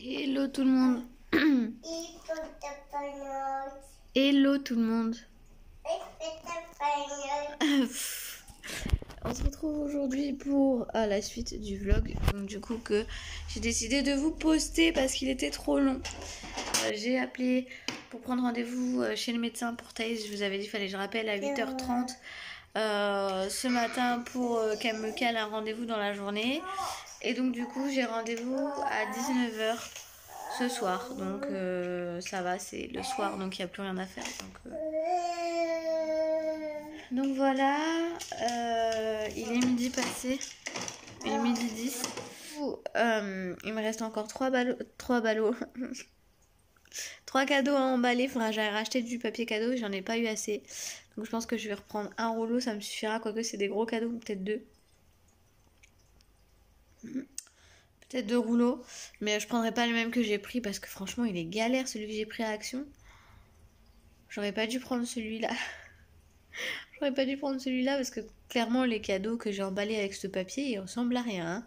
Hello tout le monde. Hello tout le monde. On se retrouve aujourd'hui pour la suite du vlog. Donc du coup que j'ai décidé de vous poster parce qu'il était trop long. J'ai appelé pour prendre rendez-vous chez le médecin pour Thaïs. Je vous avais dit qu'il fallait que je rappelle à 8h30 ce matin pour qu'elle me cale un rendez-vous dans la journée. Et donc du coup j'ai rendez-vous à 19h ce soir. Donc ça va, c'est le soir donc il n'y a plus rien à faire. Donc voilà, il est midi passé, il est midi 10. Il me reste encore 3 ballots. 3 cadeaux à emballer. Faudra que j'aille racheter du papier cadeau, j'en ai pas eu assez. Donc je pense que je vais reprendre un rouleau, ça me suffira. Quoique c'est des gros cadeaux, peut-être 2. Peut-être 2 rouleaux. Mais je prendrai pas le même que j'ai pris parce que franchement il est galère celui que j'ai pris à Action. J'aurais pas dû prendre celui-là. J'aurais pas dû prendre celui-là parce que clairement les cadeaux que j'ai emballés avec ce papier ils ressemblent à rien. Hein.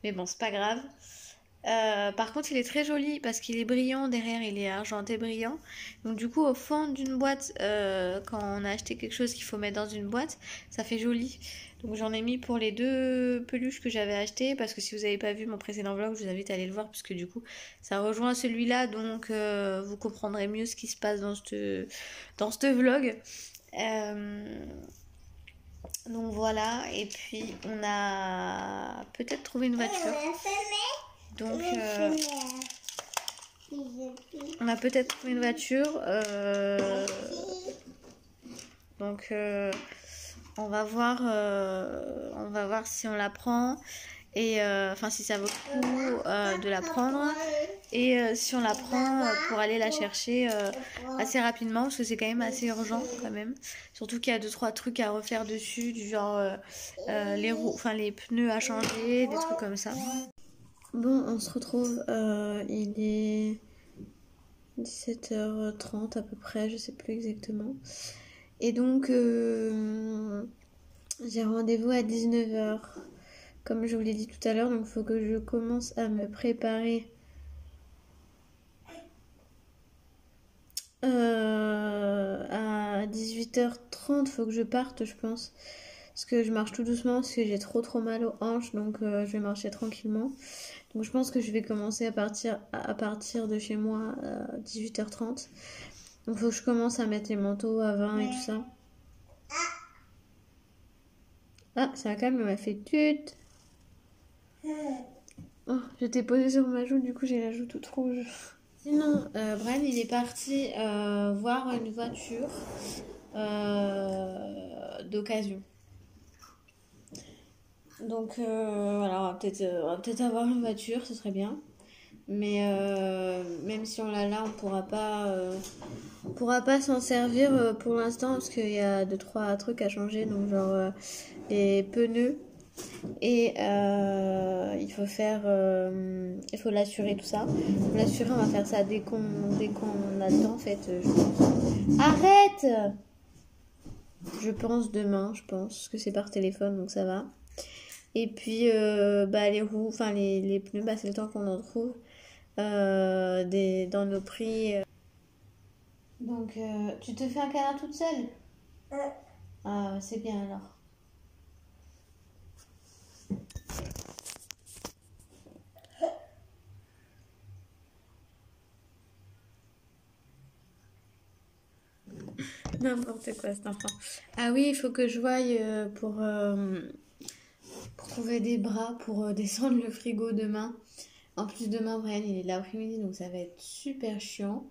Mais bon, c'est pas grave. Par contre il est très joli parce qu'il est brillant derrière, il est argenté brillant. Donc du coup au fond d'une boîte, quand on a acheté quelque chose qu'il faut mettre dans une boîte, ça fait joli. Donc j'en ai mis pour les 2 peluches que j'avais achetées. Parce que si vous n'avez pas vu mon précédent vlog, je vous invite à aller le voir. Puisque du coup ça rejoint celui-là. Donc vous comprendrez mieux ce qui se passe dans ce vlog. Donc voilà, et puis on a peut-être trouvé une voiture. Donc on a peut-être trouvé une voiture. Donc on va voir si on la prend. Et enfin si ça vaut le coup de la prendre. Et si on la prend pour aller la chercher assez rapidement. Parce que c'est quand même assez urgent quand même. Surtout qu'il y a 2-3 trucs à refaire dessus. Du genre les roues, enfin les pneus à changer. Des trucs comme ça. Bon, on se retrouve. Il est 17h30 à peu près. Je sais plus exactement. Et donc j'ai rendez-vous à 19h. Comme je vous l'ai dit tout à l'heure, donc il faut que je commence à me préparer à 18h30. Il faut que je parte, je pense. Parce que je marche tout doucement, parce que j'ai trop mal aux hanches. Donc je vais marcher tranquillement. Donc je pense que je vais commencer à partir de chez moi à 18h30. Donc il faut que je commence à mettre les manteaux à 20 et tout ça. Ah, ça quand même m'a fait tut. Oh, j'étais posée sur ma joue, du coup j'ai la joue toute rouge. Sinon, Brian il est parti voir une voiture d'occasion. Donc voilà, on va peut-être avoir une voiture, ce serait bien. Mais même si on l'a là, on pourra pas s'en servir pour l'instant parce qu'il y a 2-3 trucs à changer. Donc genre les pneus. Et il faut l'assurer tout ça. L'assurer, on va faire ça dès qu'on a le temps en fait. Je pense. Arrête. Je pense demain, parce que c'est par téléphone donc ça va. Et puis les roues, enfin les pneus, c'est le temps qu'on en trouve dans nos prix. Donc tu te fais un câlin toute seule? Ah c'est bien alors. N'importe quoi cet enfant. Ah oui, il faut que je voie pour trouver des bras pour descendre le frigo demain. En plus demain, Brian il est l'après-midi donc ça va être super chiant.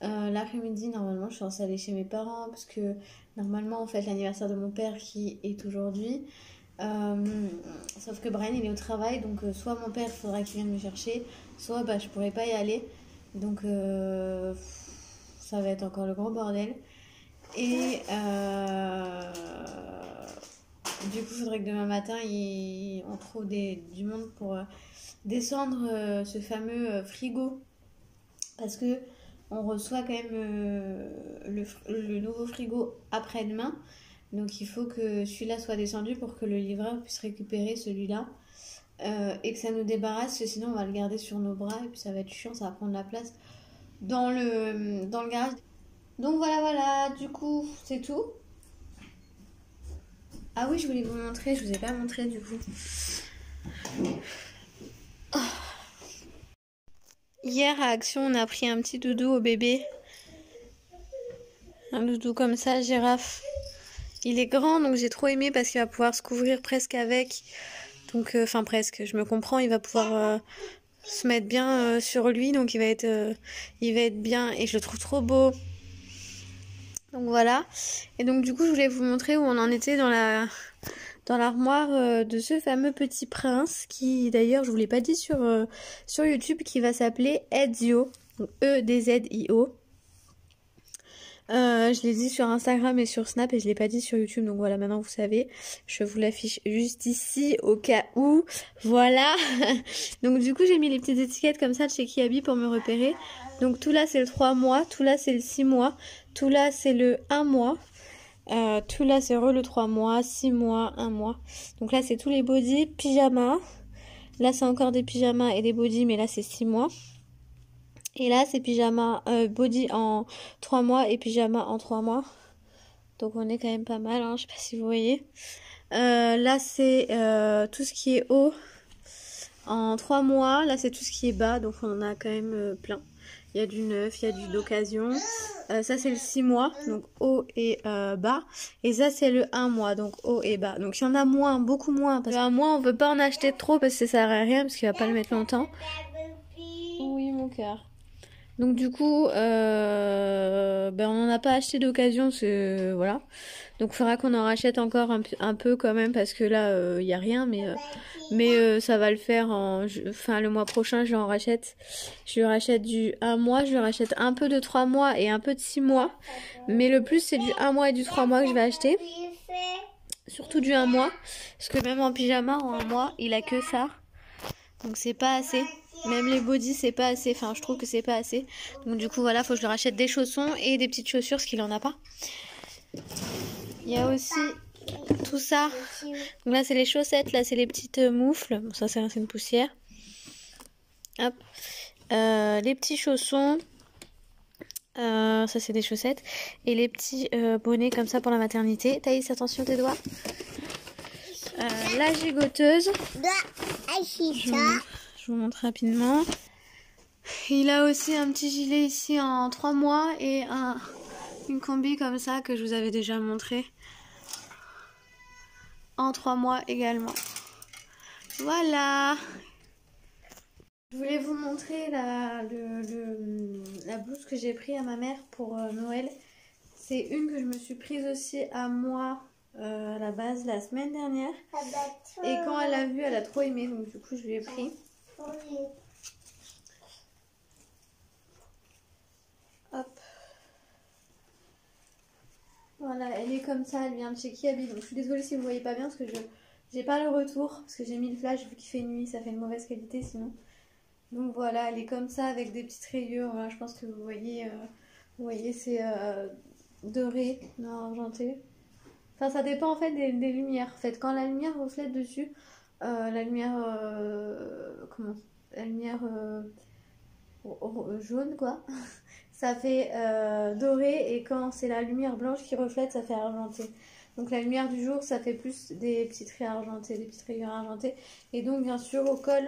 L'après-midi normalement je suis censée aller chez mes parents parce que normalement on fête l'anniversaire de mon père qui est aujourd'hui. Sauf que Brian il est au travail donc soit mon père faudra qu'il vienne me chercher, soit je pourrais pas y aller. Donc ça va être encore le gros bordel. Et du coup, il faudrait que demain matin, on trouve du monde pour descendre ce fameux frigo. Parce que on reçoit quand même le nouveau frigo après-demain. Donc il faut que celui-là soit descendu pour que le livreur puisse récupérer celui-là. et que ça nous débarrasse, parce que sinon on va le garder sur nos bras et puis ça va être chiant, ça va prendre la place dans le garage. Donc voilà, du coup c'est tout. Ah oui, je voulais vous montrer, je vous ai pas montré du coup. Oh. Hier à Action, on a pris un petit doudou au bébé. Un doudou comme ça, girafe. Il est grand, donc j'ai trop aimé parce qu'il va pouvoir se couvrir presque avec. Donc, enfin presque, je me comprends, il va pouvoir se mettre bien sur lui, donc il va être bien et je le trouve trop beau. Donc voilà. Et donc du coup, je voulais vous montrer où on en était dans l'armoire de ce fameux petit prince qui, d'ailleurs, je vous l'ai pas dit sur YouTube, qui va s'appeler Ezio, donc E-D-Z-I-O. Je l'ai dit sur Instagram et sur Snap et je l'ai pas dit sur YouTube, donc voilà, maintenant vous savez. Je vous l'affiche juste ici au cas où. Voilà. Donc du coup j'ai mis les petites étiquettes comme ça de chez Kiabi pour me repérer. Donc tout là c'est le 3 mois, tout là c'est le 6 mois, tout là c'est le 1 mois. Tout là c'est le 3 mois, 6 mois, 1 mois. Donc là c'est tous les bodys, pyjamas. Là c'est encore des pyjamas et des bodys, mais là c'est 6 mois. Et là, c'est pyjama body en 3 mois et pyjama en 3 mois. Donc on est quand même pas mal, hein, je sais pas si vous voyez. Là, c'est tout ce qui est haut en 3 mois. Là, c'est tout ce qui est bas, donc on en a quand même plein. Il y a du neuf, il y a d'occasion. Ça, c'est le 6 mois, donc haut et bas. Et ça, c'est le 1 mois, donc haut et bas. Donc il y en a moins, beaucoup moins. Parce que 1 mois, on veut pas en acheter trop parce que ça sert à rien, parce qu'il va pas le mettre longtemps. Oui, mon cœur. Donc du coup, on n'en a pas acheté d'occasion, voilà. Donc il faudra qu'on en rachète encore un peu quand même, parce que là, il n'y a rien, mais ça va le faire le mois prochain, je en rachète. Je lui rachète du 1 mois, je lui rachète un peu de 3 mois et un peu de 6 mois. Mais le plus, c'est du 1 mois et du 3 mois que je vais acheter. Surtout du 1 mois, parce que même en pyjama, en 1 mois, il a que ça. Donc c'est pas assez. Même les bodys, c'est pas assez. Enfin, je trouve que c'est pas assez. Donc du coup, voilà, faut que je lui rachète des chaussons et des petites chaussures, parce qu'il en a pas. Il y a aussi tout ça. Donc là, c'est les chaussettes. Là, c'est les petites moufles. Bon, ça, c'est une poussière. Hop. Les petits chaussons. Ça, c'est des chaussettes. Et les petits bonnets comme ça pour la maternité. Thaïs, attention tes doigts. La gigoteuse. Je vous montre rapidement. Il a aussi un petit gilet ici en 3 mois et une combi comme ça que je vous avais déjà montré en 3 mois également. Voilà. Je voulais vous montrer la blouse que j'ai prise à ma mère pour Noël. C'est une que je me suis prise aussi à moi à la base la semaine dernière. Et quand elle a vu, elle a trop aimé, donc du coup je lui ai pris. Hop. Voilà, elle est comme ça, elle vient de chez Kiabi. Donc je suis désolée si vous voyez pas bien parce que j'ai pas le retour. Parce que j'ai mis le flash vu qu'il fait nuit, ça fait une mauvaise qualité sinon. Donc voilà, elle est comme ça avec des petites rayures. Voilà, je pense que vous voyez c'est doré, non argenté. Enfin ça dépend en fait des lumières. En fait, quand la lumière reflète dessus, la lumière jaune quoi. Ça fait doré, et quand c'est la lumière blanche qui reflète, ça fait argenté. Donc la lumière du jour, ça fait plus des petites raies argentées, des petites rayures argentées. Et donc bien sûr au col,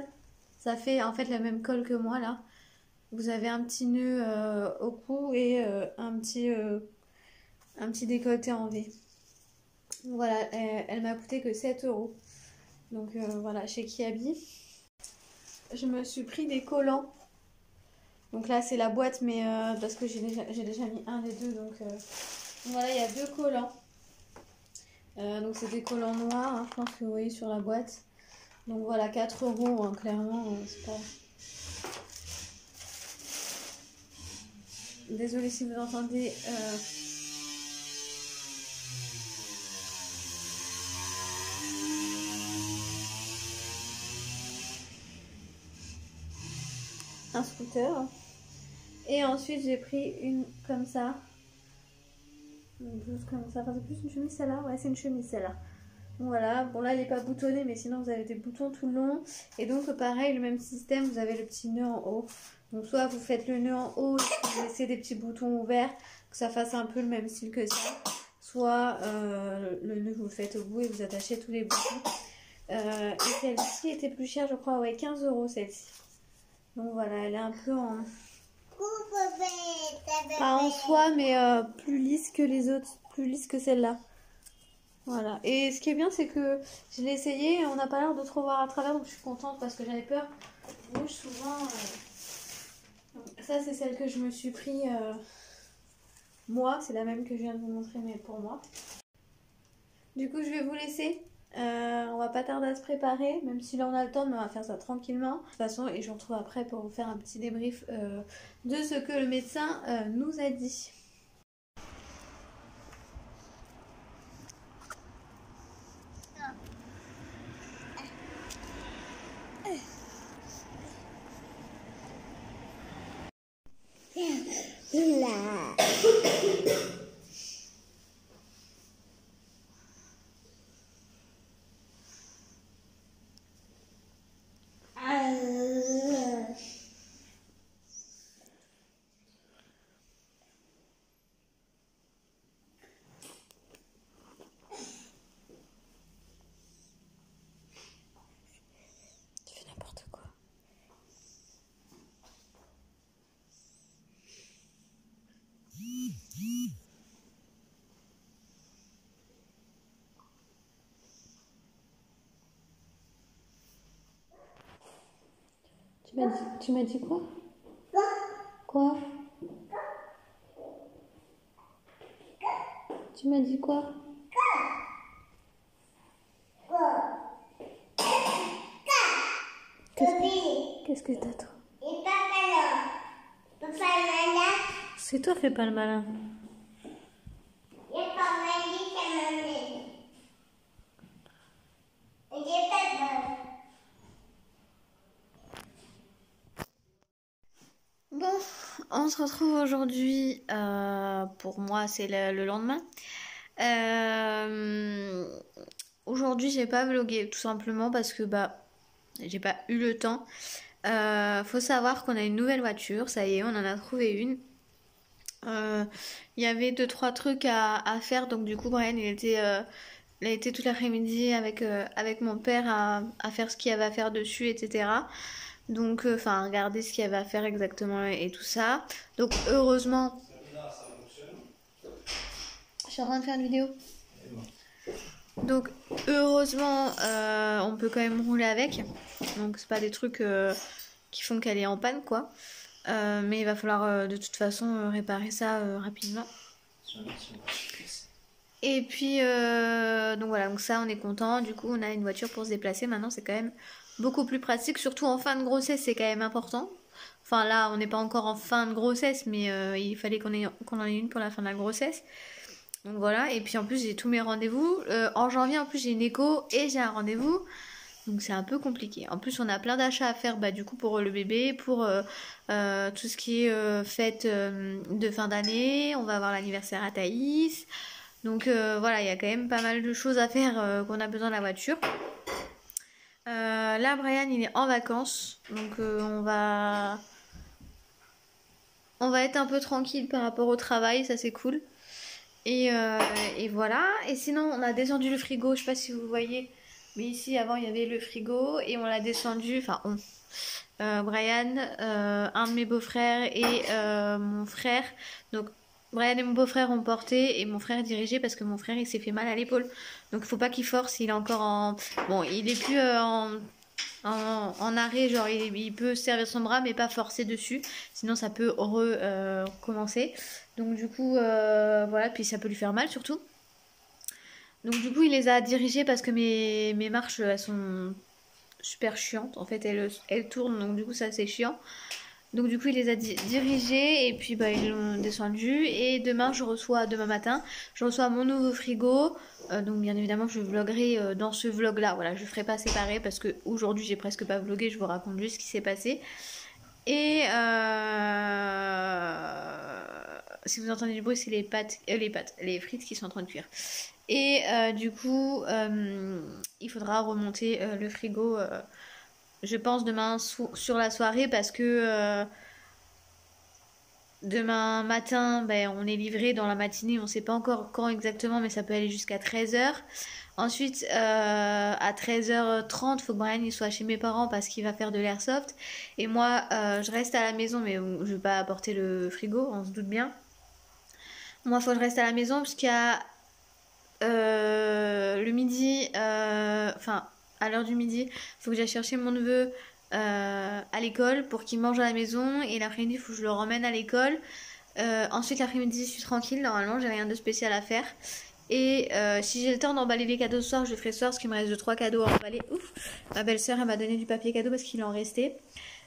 ça fait en fait la même colle que moi là. Vous avez un petit nœud au cou et un petit décolleté en V. Voilà, elle m'a coûté que 7 €. Donc voilà, chez Kiabi. Je me suis pris des collants. Donc là c'est la boîte, mais parce que j'ai déjà mis un des deux. Donc voilà, il y a 2 collants. Donc c'est des collants noirs, hein, je pense que vous voyez sur la boîte. Donc voilà, 4 €, hein, clairement, c'est pas... Désolée si vous entendez... un scooter. Et ensuite j'ai pris une comme ça. Une blouse comme ça. Enfin c'est plus une chemise celle-là. Ouais, c'est une chemise celle-là. Voilà, bon là il n'est pas boutonné, mais sinon vous avez des boutons tout le long. Et donc pareil, le même système, vous avez le petit nœud en haut. Donc soit vous faites le nœud en haut, vous laissez des petits boutons ouverts, que ça fasse un peu le même style que ça. Soit le nœud vous le faites au bout et vous attachez tous les boutons. Et celle-ci était plus chère, je crois, ouais, 15 € celle-ci. Donc voilà, elle est un peu en... pas en soie, mais plus lisse que les autres, plus lisse que celle-là. Voilà. Et ce qui est bien, c'est que je l'ai essayé et on n'a pas l'air de trop voir à travers, donc je suis contente parce que j'avais peur. Rouge, souvent. Donc, ça, c'est celle que je me suis pris moi. C'est la même que je viens de vous montrer, mais pour moi. Du coup, je vais vous laisser. On va pas tarder à se préparer, même si là on a le temps, mais on va faire ça tranquillement. De toute façon, et je vous retrouve après pour vous faire un petit débrief de ce que le médecin nous a dit. Tu fais n'importe quoi. Tu m'as dit quoi? Quoi? Tu m'as dit quoi? Qu'est-ce que t'as toi? C'est toi, fais pas le malin. Bon, on se retrouve aujourd'hui. Pour moi, c'est le lendemain. Aujourd'hui, j'ai pas vlogué tout simplement parce que j'ai pas eu le temps. Faut savoir qu'on a une nouvelle voiture, ça y est, on en a trouvé une. Il y avait 2-3 trucs à faire, donc du coup Brian il a été toute l'après-midi avec mon père à faire ce qu'il y avait à faire dessus, etc. Donc enfin regarder ce qu'il y avait à faire exactement et tout ça. Donc heureusement, je suis en train de faire une vidéo. Donc heureusement on peut quand même rouler avec. Donc c'est pas des trucs qui font qu'elle est en panne quoi. Mais il va falloir de toute façon réparer ça rapidement. Et puis donc voilà, donc ça on est content. Du coup on a une voiture pour se déplacer. Maintenant c'est quand même beaucoup plus pratique. Surtout en fin de grossesse c'est quand même important. Enfin là on n'est pas encore en fin de grossesse, mais il fallait qu'on en ait une pour la fin de la grossesse. Donc voilà, et puis en plus j'ai tous mes rendez-vous. En janvier en plus j'ai une écho et j'ai un rendez-vous. Donc c'est un peu compliqué. En plus on a plein d'achats à faire du coup pour le bébé, pour tout ce qui est fête de fin d'année. On va avoir l'anniversaire à Thaïs. Donc voilà, il y a quand même pas mal de choses à faire qu'on a besoin de la voiture. Là Brian il est en vacances. Donc on va être un peu tranquille par rapport au travail, ça c'est cool. Et voilà. Et sinon on a descendu le frigo, je sais pas si vous voyez. Mais ici, avant, il y avait le frigo et on l'a descendu, enfin Brian, un de mes beaux-frères et mon frère. Donc, Brian et mon beau-frère ont porté et mon frère dirigeait parce que mon frère, il s'est fait mal à l'épaule. Donc, il faut pas qu'il force, il est encore en... Bon, il est plus en arrêt, genre il peut servir son bras mais pas forcer dessus. Sinon, ça peut recommencer. Donc, du coup, voilà, puis ça peut lui faire mal surtout. Donc du coup il les a dirigés parce que mes marches elles sont super chiantes. En fait elles tournent donc du coup ça c'est chiant. Donc du coup il les a dirigés et puis ils l'ont descendu. Et demain matin je reçois mon nouveau frigo. Donc bien évidemment je vloggerai dans ce vlog là. Voilà, je ferai pas séparé parce que aujourd'hui j'ai presque pas vlogué. Je vous raconte juste ce qui s'est passé. Et si vous entendez du bruit, c'est les frites qui sont en train de cuire. Et du coup, il faudra remonter le frigo, je pense, demain sur la soirée parce que demain matin, ben, on est livré dans la matinée, on sait pas encore quand exactement, mais ça peut aller jusqu'à 13h. Ensuite, à 13h30, faut que Brian il soit chez mes parents parce qu'il va faire de l'airsoft. Et moi, je reste à la maison, mais je vais pas apporter le frigo, on se doute bien. Moi, faut que je reste à la maison parce qu'il y a le midi, enfin, à l'heure du midi, faut que j'aille chercher mon neveu à l'école pour qu'il mange à la maison. Et l'après-midi, il faut que je le ramène à l'école. Ensuite, l'après-midi, je suis tranquille. Normalement, j'ai rien de spécial à faire. Et si j'ai le temps d'emballer les cadeaux ce soir, je le ferai ce soir parce qu'il me reste 2-3 cadeaux à emballer. Ouf. Ma belle-sœur, elle m'a donné du papier cadeau parce qu'il en restait.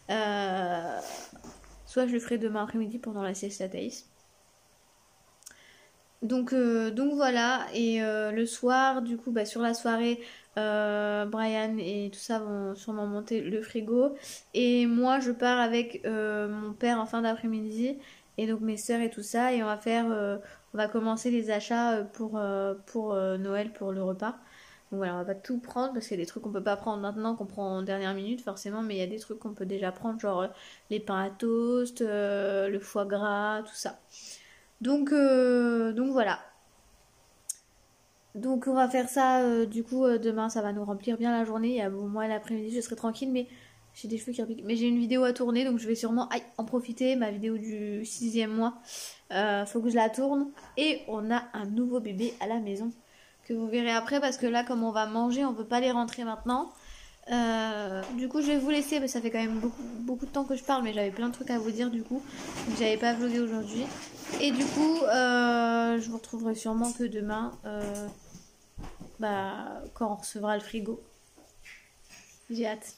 Soit je le ferai demain après-midi pendant la sieste à Thaïs. Donc voilà, et le soir, du coup, bah, sur la soirée, Brian et tout ça vont sûrement monter le frigo. Et moi, je pars avec mon père en fin d'après-midi, et donc mes sœurs et tout ça, et on va commencer les achats pour Noël, pour le repas. Donc voilà, on va pas tout prendre parce qu'il y a des trucs qu'on peut pas prendre maintenant, qu'on prend en dernière minute forcément, mais il y a des trucs qu'on peut déjà prendre, genre les pains à toast, le foie gras, tout ça. Donc voilà. Donc on va faire ça, du coup demain ça va nous remplir bien la journée. Et, bon, moi l'après-midi je serai tranquille mais j'ai des cheveux qui repiquent. Mais j'ai une vidéo à tourner donc je vais sûrement en profiter, ma vidéo du 6e mois. Faut que je la tourne. Et on a un nouveau bébé à la maison que vous verrez après parce que là comme on va manger on peut pas les rentrer maintenant. Du coup je vais vous laisser, parce que ça fait quand même beaucoup de temps que je parle mais j'avais plein de trucs à vous dire du coup. Donc j'avais pas vlogué aujourd'hui. Et du coup je vous retrouverai sûrement que demain. Bah, quand on recevra le frigo. J'ai hâte.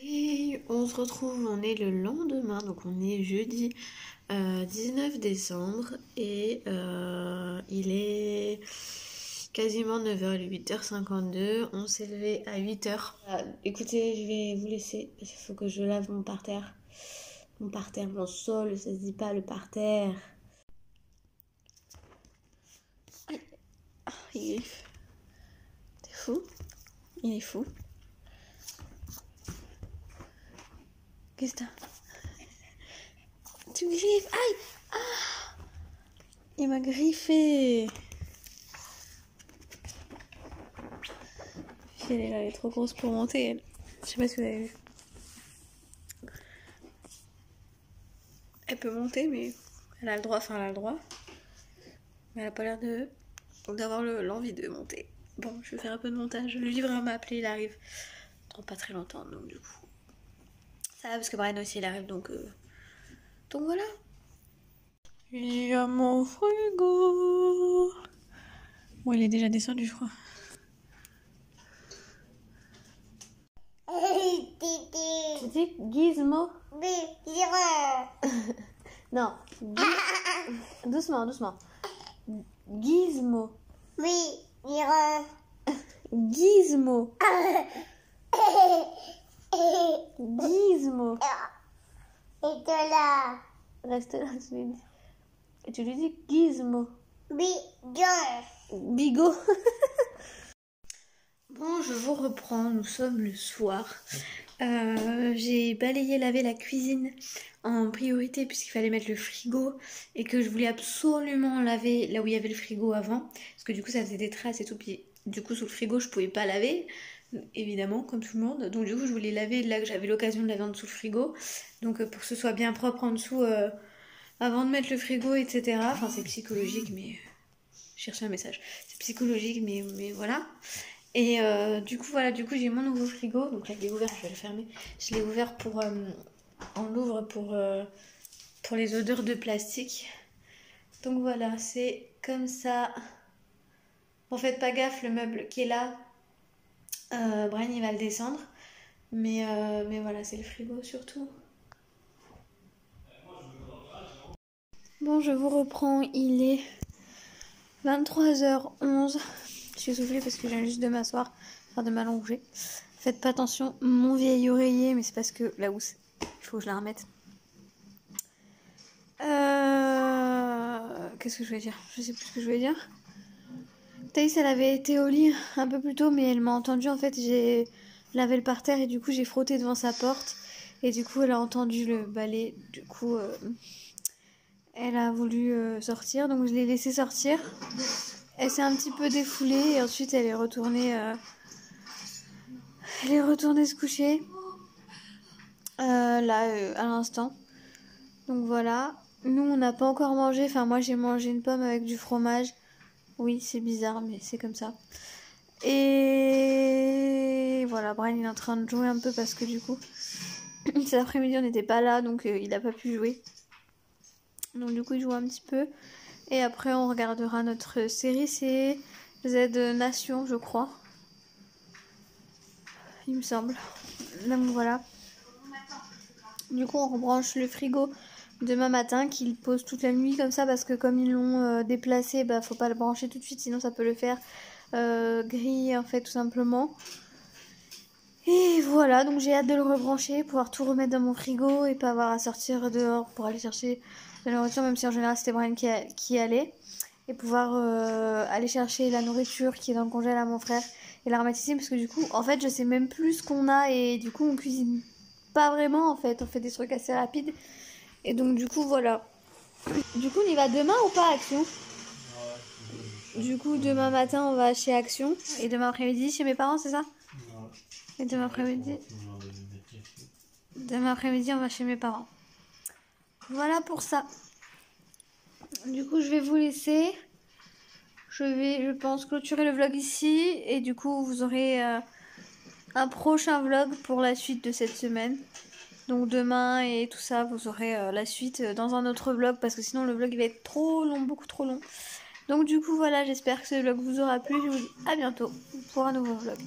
Et on se retrouve, on est le lendemain, donc on est jeudi 19 décembre et il est quasiment 9h, il est 8h52, on s'est levé à 8h. Écoutez, je vais vous laisser parce qu'il faut que je lave mon parterre. Mon parterre, mon sol, ça se dit pas le parterre. Aïe. Ah, il griffe. T'es fou. fou. Il est fou. Qu'est-ce que t'as? Tu me griffes. Aïe! Ah! Il m'a griffé. Elle est là, elle est trop grosse pour monter, elle. Je sais pas si vous avez vu. Elle peut monter, mais elle a le droit, enfin elle a le droit. Mais elle a pas l'air d'avoir l'envie de monter. Bon, je vais faire un peu de montage. Le livreur m'a appelé, il arrive dans pas très longtemps, donc du coup. Ça va parce que Brian aussi il arrive, donc voilà. Il y a mon frigo. Bon, il est déjà descendu, je crois. Tu dis Gizmo? Non. Doucement, doucement. Gizmo. Gizmo. Gizmo. Et de là. Reste là, tu lui dis. Et tu lui dis Gizmo. Bigot. Bon, je vous reprends, nous sommes le soir. J'ai balayé, lavé la cuisine en priorité puisqu'il fallait mettre le frigo et que je voulais absolument laver là où il y avait le frigo avant parce que du coup ça faisait des traces et tout, puis du coup sous le frigo je pouvais pas laver évidemment comme tout le monde, donc du coup je voulais laver là que j'avais l'occasion de laver en dessous le frigo, donc pour que ce soit bien propre en dessous avant de mettre le frigo, etc. Enfin c'est psychologique, mais je cherchais un message, c'est psychologique, mais voilà. Et du coup voilà, j'ai mon nouveau frigo, donc là je l'ai ouvert, je vais le fermer. Je l'ai ouvert pour on l'ouvre pour les odeurs de plastique. Donc voilà, c'est comme ça. Bon, faites pas gaffe, le meuble qui est là, Brian il va le descendre, mais voilà, c'est le frigo surtout. Bon, je vous reprends, il est 23h11. Je suis soufflée parce que je viens juste de m'asseoir, enfin de m'allonger. Faites pas attention, mon vieil oreiller, mais c'est parce que la housse, il faut que je la remette. Qu'est-ce que je voulais dire? Je sais plus ce que je voulais dire. Thaïs, elle avait été au lit un peu plus tôt, mais elle m'a entendu. En fait, j'ai lavé le parterre et du coup, j'ai frotté devant sa porte. Et du coup, elle a entendu le balai. Du coup, elle a voulu sortir, donc je l'ai laissée sortir. Elle s'est un petit peu défoulée et ensuite elle est retournée se coucher là à l'instant. Donc voilà, nous on n'a pas encore mangé, enfin moi j'ai mangé une pomme avec du fromage. Oui, c'est bizarre mais c'est comme ça. Et voilà, Brian il est en train de jouer un peu parce que du coup cet après-midi on n'était pas là, donc il n'a pas pu jouer. Donc du coup il joue un petit peu. Et après on regardera notre série, c'est Z Nation je crois. Il me semble. Donc voilà. Du coup on rebranche le frigo demain matin, qu'il pose toute la nuit comme ça, parce que comme ils l'ont déplacé, bah faut pas le brancher tout de suite, sinon ça peut le faire griller en fait tout simplement. Et voilà, donc j'ai hâte de le rebrancher, pouvoir tout remettre dans mon frigo et pas avoir à sortir dehors pour aller chercher de la nourriture, même si en général c'était Brian qui allait. Et pouvoir aller chercher la nourriture qui est dans le congèle à mon frère et la remettre ici, parce que du coup en fait je sais même plus ce qu'on a et du coup on cuisine pas vraiment en fait, on fait des trucs assez rapides et donc du coup voilà. Du coup on y va demain ou pas, Action? Du coup demain matin on va chez Action et demain après-midi chez mes parents, c'est ça? Et demain après-midi on va chez mes parents. Voilà pour ça. Du coup je vais vous laisser. Je vais, je pense, clôturer le vlog ici. Et du coup, vous aurez un prochain vlog pour la suite de cette semaine. Donc demain et tout ça, vous aurez la suite dans un autre vlog. Parce que sinon, le vlog il va être trop long, beaucoup trop long. Donc du coup, voilà, j'espère que ce vlog vous aura plu. Je vous dis à bientôt pour un nouveau vlog.